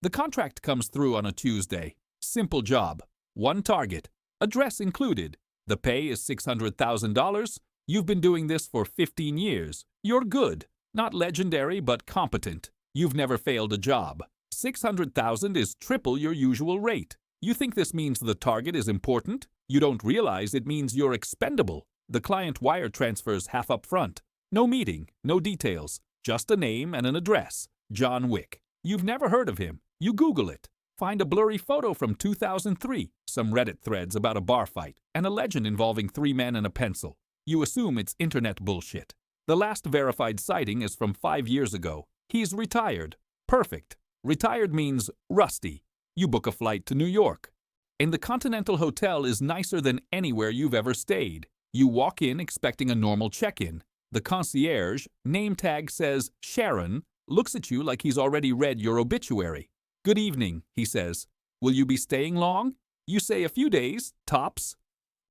The contract comes through on a Tuesday. Simple job. One target. Address included. The pay is $600,000. You've been doing this for 15 years. You're good. Not legendary, but competent. You've never failed a job. $600,000 is triple your usual rate. You think this means the target is important? You don't realize it means you're expendable. The client wire transfers half up front. No meeting, no details, just a name and an address. John Wick. You've never heard of him. You Google it. Find a blurry photo from 2003, some Reddit threads about a bar fight, and a legend involving 3 men and a pencil. You assume it's internet bullshit. The last verified sighting is from 5 years ago. He's retired. Perfect. Retired means rusty. You book a flight to New York. And the Continental Hotel is nicer than anywhere you've ever stayed. You walk in expecting a normal check-in. The concierge, name tag says Sharon, looks at you like he's already read your obituary. Good evening, he says. Will you be staying long? You say a few days, tops.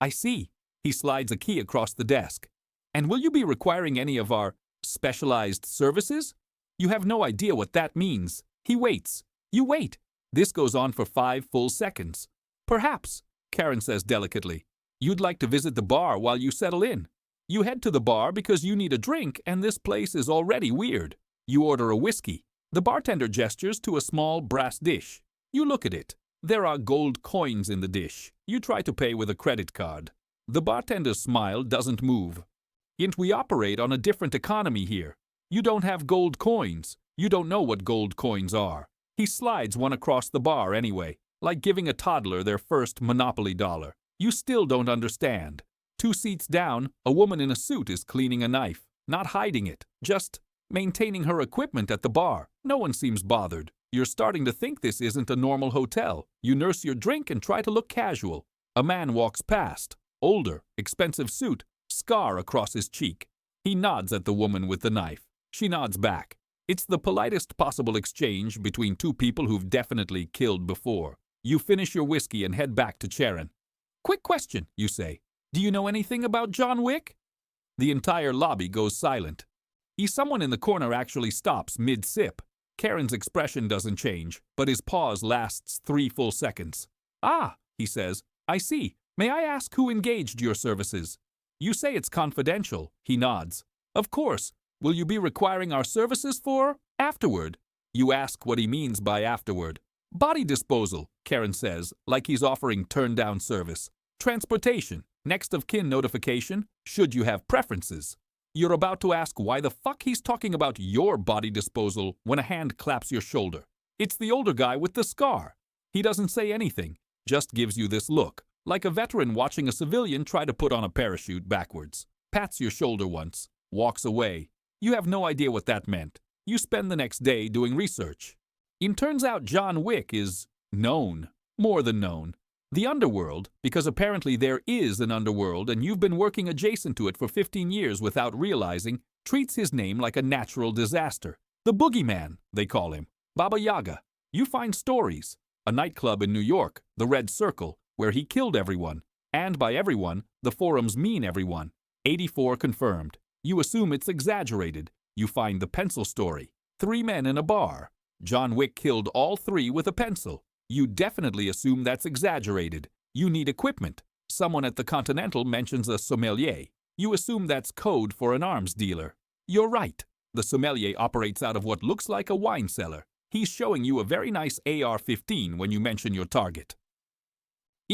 I see. He slides a key across the desk. And will you be requiring any of our specialized services? You have no idea what that means. He waits. You wait. This goes on for 5 full seconds. Perhaps, Karen says delicately, you'd like to visit the bar while you settle in. You head to the bar because you need a drink and this place is already weird. You order a whiskey. The bartender gestures to a small brass dish. You look at it. There are gold coins in the dish. You try to pay with a credit card. The bartender's smile doesn't move. Yet we operate on a different economy here. You don't have gold coins. You don't know what gold coins are. He slides one across the bar anyway, like giving a toddler their first Monopoly dollar. You still don't understand. 2 seats down, a woman in a suit is cleaning a knife, not hiding it, just maintaining her equipment at the bar. No one seems bothered. You're starting to think this isn't a normal hotel. You nurse your drink and try to look casual. A man walks past. Older, expensive suit, scar across his cheek. He nods at the woman with the knife. She nods back. It's the politest possible exchange between 2 people who've definitely killed before. You finish your whiskey and head back to Sharon. Quick question, you say. Do you know anything about John Wick? The entire lobby goes silent. Someone in the corner actually stops mid-sip. Karen's expression doesn't change, but his pause lasts 3 full seconds. Ah, he says, I see. May I ask who engaged your services? You say it's confidential. He nods. Of course. Will you be requiring our services for afterward? You ask what he means by afterward. Body disposal, Karen says, like he's offering turn-down service. Transportation, next of kin notification, should you have preferences. You're about to ask why the fuck he's talking about your body disposal when a hand claps your shoulder. It's the older guy with the scar. He doesn't say anything, just gives you this look, like a veteran watching a civilian try to put on a parachute backwards. Pats your shoulder once, walks away. You have no idea what that meant. You spend the next day doing research. It turns out John Wick is known, more than known. The underworld, because apparently there is an underworld and you've been working adjacent to it for 15 years without realizing, treats his name like a natural disaster. The boogeyman, they call him. Baba Yaga. You find stories. A nightclub in New York, the Red Circle, where he killed everyone. And by everyone, the forums mean everyone. 84 confirmed. You assume it's exaggerated. You find the pencil story. 3 men in a bar. John Wick killed all 3 with a pencil. You definitely assume that's exaggerated. You need equipment. Someone at the Continental mentions a sommelier. You assume that's code for an arms dealer. You're right. The sommelier operates out of what looks like a wine cellar. He's showing you a very nice AR-15 when you mention your target.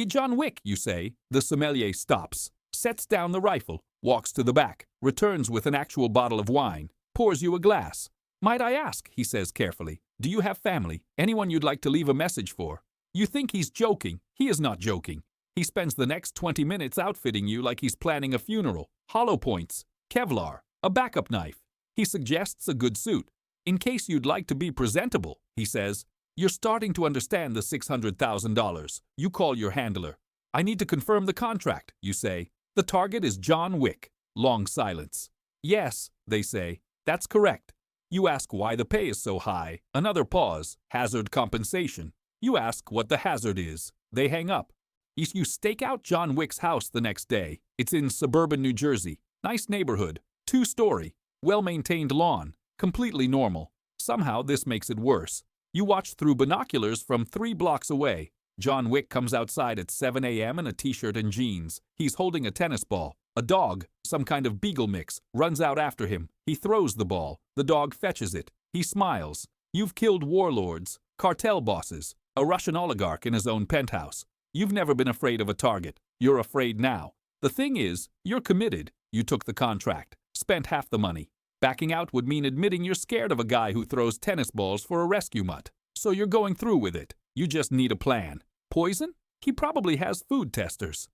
John Wick, you say. The sommelier stops, sets down the rifle, walks to the back, returns with an actual bottle of wine, pours you a glass. Might I ask, he says carefully, do you have family, anyone you'd like to leave a message for? You think he's joking. He is not joking. He spends the next 20 minutes outfitting you like he's planning a funeral. Hollow points, Kevlar, a backup knife. He suggests a good suit. In case you'd like to be presentable, he says. You're starting to understand the $600,000. You call your handler. I need to confirm the contract, you say. The target is John Wick. Long silence. Yes, they say. That's correct. You ask why the pay is so high. Another pause. Hazard compensation. You ask what the hazard is. They hang up. You stake out John Wick's house the next day. It's in suburban New Jersey. Nice neighborhood. 2-story. Well-maintained lawn. Completely normal. Somehow this makes it worse. You watch through binoculars from 3 blocks away. John Wick comes outside at 7 a.m. in a t-shirt and jeans. He's holding a tennis ball. A dog, some kind of beagle mix, runs out after him. He throws the ball. The dog fetches it. He smiles. You've killed warlords, cartel bosses, a Russian oligarch in his own penthouse. You've never been afraid of a target. You're afraid now. The thing is, you're committed. You took the contract, spent half the money. Backing out would mean admitting you're scared of a guy who throws tennis balls for a rescue mutt. So you're going through with it. You just need a plan. Poison? He probably has food testers.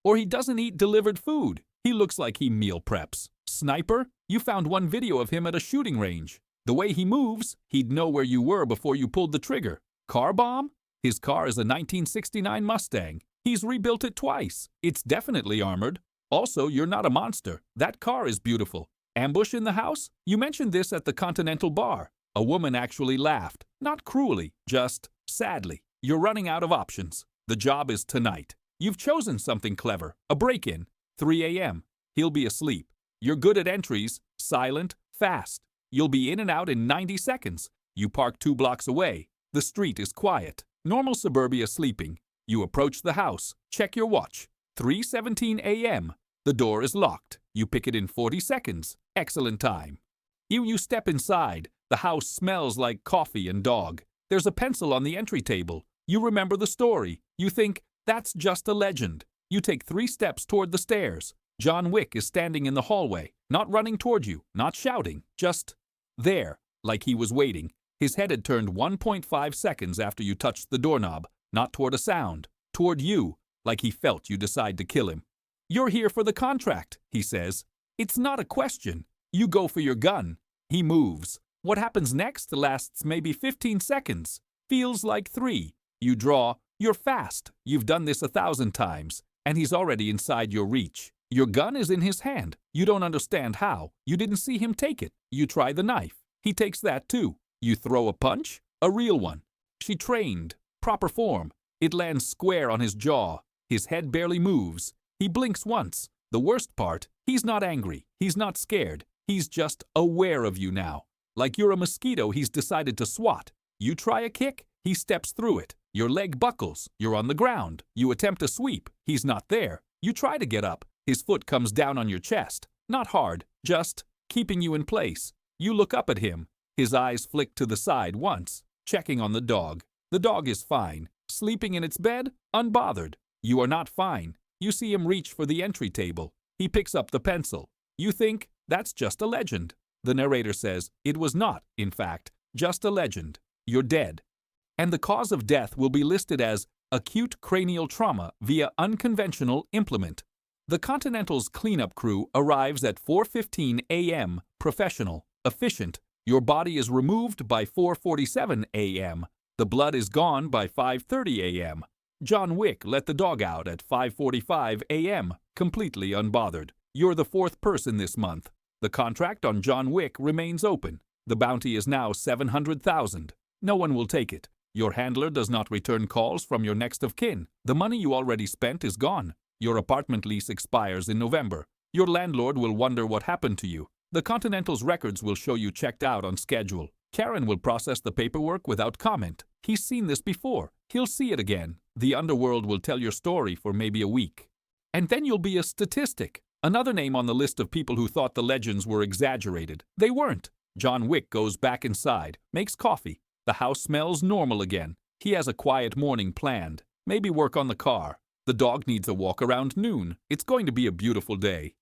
Or he doesn't eat delivered food. He looks like he meal preps. Sniper? You found one video of him at a shooting range. The way he moves, he'd know where you were before you pulled the trigger. Car bomb? His car is a 1969 Mustang. He's rebuilt it twice. It's definitely armored. Also, you're not a monster. That car is beautiful. Ambush in the house? You mentioned this at the Continental bar. A woman actually laughed. Not cruelly, just sadly. You're running out of options. The job is tonight. You've chosen something clever. A break-in. 3 a.m. He'll be asleep. You're good at entries. Silent. Fast. You'll be in and out in 90 seconds. You park 2 blocks away. The street is quiet. Normal suburbia sleeping. You approach the house. Check your watch. 3:17 a.m. The door is locked. You pick it in 40 seconds. Excellent time. You step inside. The house smells like coffee and dog. There's a pencil on the entry table. You remember the story. You think, that's just a legend. You take 3 steps toward the stairs. John Wick is standing in the hallway, not running toward you, not shouting, just there, like he was waiting. His head had turned 1.5 seconds after you touched the doorknob, not toward a sound, toward you, like he felt you decide to kill him. You're here for the contract, he says. It's not a question. You go for your gun. He moves. What happens next lasts maybe 15 seconds. Feels like 3. You draw. You're fast. You've done this 1,000 times. And he's already inside your reach. Your gun is in his hand. You don't understand how. You didn't see him take it. You try the knife. He takes that too. You throw a punch. A real one. She trained. Proper form. It lands square on his jaw. His head barely moves. He blinks once. The worst part, he's not angry. He's not scared. He's just aware of you now. Like you're a mosquito he's decided to swat. You try a kick, he steps through it. Your leg buckles. You're on the ground. You attempt a sweep. He's not there. You try to get up. His foot comes down on your chest. Not hard, just keeping you in place. You look up at him. His eyes flick to the side once, checking on the dog. The dog is fine. Sleeping in its bed, unbothered. You are not fine. You see him reach for the entry table. He picks up the pencil. You think, that's just a legend. The narrator says, it was not, in fact, just a legend. You're dead. And the cause of death will be listed as acute cranial trauma via unconventional implement. The Continental's cleanup crew arrives at 4:15 a.m., professional, efficient. Your body is removed by 4:47 a.m. The blood is gone by 5:30 a.m. John Wick let the dog out at 5:45 a.m., completely unbothered. You're the 4th person this month. The contract on John Wick remains open. The bounty is now $700,000. No one will take it. Your handler does not return calls from your next of kin. The money you already spent is gone. Your apartment lease expires in November. Your landlord will wonder what happened to you. The Continental's records will show you checked out on schedule. Karen will process the paperwork without comment. He's seen this before. He'll see it again. The underworld will tell your story for maybe a week. And then you'll be a statistic. Another name on the list of people who thought the legends were exaggerated. They weren't. John Wick goes back inside, makes coffee. The house smells normal again. He has a quiet morning planned. Maybe work on the car. The dog needs a walk around noon. It's going to be a beautiful day.